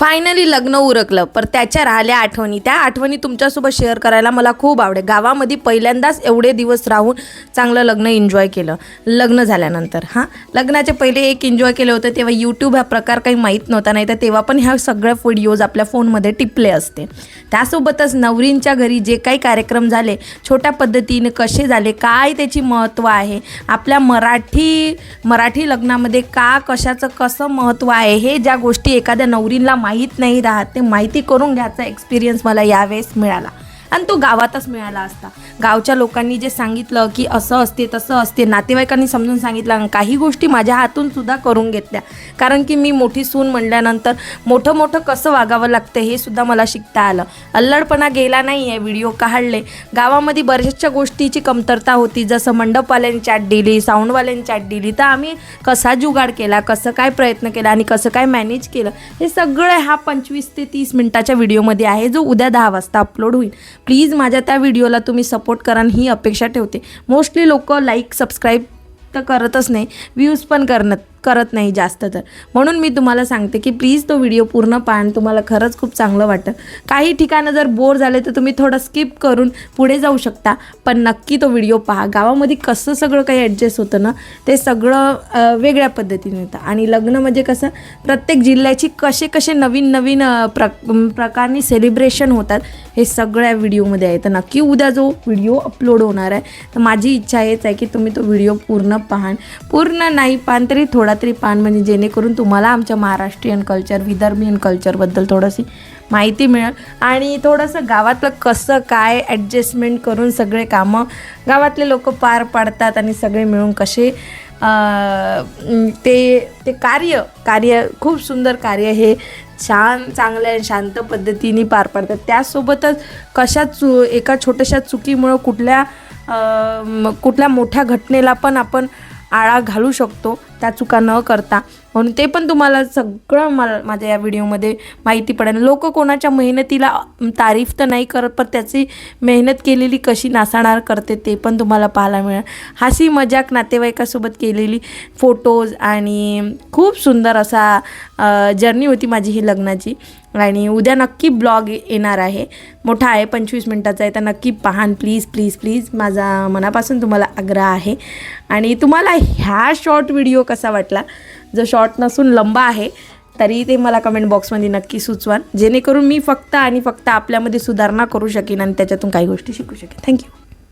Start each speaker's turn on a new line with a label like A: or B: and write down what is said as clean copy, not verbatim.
A: Finally लग्न उरकलं, पर त्याच्या राहिल्या आठवणी. त्या आठवणी तुमच्यासोबत शेअर करायला मला खूप आवडेल. गावामध्ये पहिल्यांदाच एवढे दिवस राहून चांगलं लग्न एन्जॉय केलं. लग्न झाल्यानंतर लग्नाचे पहिले एक एन्जॉय केलं होतं, तेव्हा यूट्यूब हा प्रकार काही माहीत नव्हता, नाही तर तेव्हा पण ह्या सगळ्या व्हिडिओज आपल्या फोनमध्ये टिपले असते. त्यासोबतच नवरींच्या घरी जे काही कार्यक्रम झाले, छोट्या पद्धतीने कसे झाले, काय त्याची महत्त्व आहे, आपल्या मराठी लग्नामध्ये कशाचं कसं महत्त्व आहे, हे ज्या गोष्टी एखाद्या नवरीला माहीत नाही राहत, ते माहिती करून घ्यायचा एक्सपिरियन्स मला यावेळेस मिळाला. आणि तो गावातच मिळाला असता. गावच्या लोकांनी जे सांगितलं की असं असते तसं असते, नातेवाईकांनी समजून सांगितलं, काही गोष्टी माझ्या हातून सुद्धा करून घेतल्या. कारण की मी मोठी सून म्हणल्यानंतर मोठं कसं वागावं लागतं हे सुद्धा मला शिकता आलं. अल्लडपणा गेला नाही आहे. व्हिडिओ काढले. गावामध्ये बऱ्याचशा गोष्टीची कमतरता होती, जसं मंडपवाल्यांची आट दिली, साऊंडवाल्यांची आट दिली, तर आम्ही कसा जुगाड केला, कसं काय प्रयत्न केला आणि कसं काय मॅनेज केलं, हे सगळं हा 25 ते 30 मिनिटाच्या व्हिडिओमध्ये आहे, जो उद्या 10 वाजता अपलोड होईल. प्लीज माझ्या त्या व्हिडिओला तुम्ही सपोर्ट करा ही अपेक्षा ठेवते. मोस्टली लोक लाईक सबस्क्राईब तर करतच नाही, व्ह्यूज पण करत नाही जास्त, तर म्हणून मी तुम्हाला सांगते की प्लीज तो व्हिडिओ पूर्ण पहा आणि तुम्हाला खरंच खूप चांगलं वाटेल. काही ठिकाणं जर बोर झाले तर तुम्ही थोडं स्किप करून पुढे जाऊ शकता, पण नक्की तो व्हिडिओ पहा. गावामध्ये कसं सगळं काही ॲडजस्ट होतं ना, ते सगळं वेगळ्या पद्धतीने होतं. आणि लग्न म्हणजे कसं, प्रत्येक जिल्ह्याची कसे नवीन प्रकारनी सेलिब्रेशन होतात, हे सगळ्या व्हिडिओमध्ये आहे. तर नक्की उद्या जो व्हिडिओ अपलोड होणार आहे, तर माझी इच्छा हेच आहे की तुम्ही तो व्हिडिओ पूर्ण नाही पाहन तरी थोडा तरी पान, म्हणजे जेणेकरून तुम्हाला आमच्या महाराष्ट्रीयन कल्चर, विदर्भीयन कल्चरबद्दल थोडीशी माहिती मिळेल आणि थोडंसं गावातलं कसं काय ॲडजस्टमेंट करून सगळे कामं गावातले लोक पार पाडतात आणि सगळे मिळून कसे ते कार्य खूप सुंदर कार्य हे चांगल्या शांत पद्धतीने पार पाडतात. त्यासोबतच एका छोट्याशा चुकीमुळं कुठल्या मोठ्या घटनेला पण आपण आळा घालू शकतो, त्या चुका न करता. म्हणून ते पण तुम्हाला सगळं माझ्या या व्हिडिओमध्ये माहिती पडेल. लोक कोणाच्या मेहनतीला तारीफ तर नाही करत, पण त्याची मेहनत केलेली कशी नासाणार करते ते पण तुम्हाला पाहायला मिळेल. हसी मजाक नातेवाईकासोबत केलेली फोटोज आणि खूप सुंदर असा जर्नी होती माझी ही लग्नाची. आणि उद्या नक्की ब्लॉग येणार आहे, मोठा आहे, 25 मिनिटाचा आहे, तर नक्की पाहान प्लीज. माझा मनापासून तुम्हाला आग्रह आहे. आणि तुम्हाला ह्या शॉर्ट व्हिडिओ कसा वाटला, जो शॉर्ट नसून लंबा आहे, तरी ते मला कमेंट बॉक्समध्ये नक्की सुचवाल, जेणेकरून मी फक्त आपल्यामध्ये सुधारणा करू शकेन आणि त्याच्यातून काही गोष्टी शिकू शकेन. थँक्यू.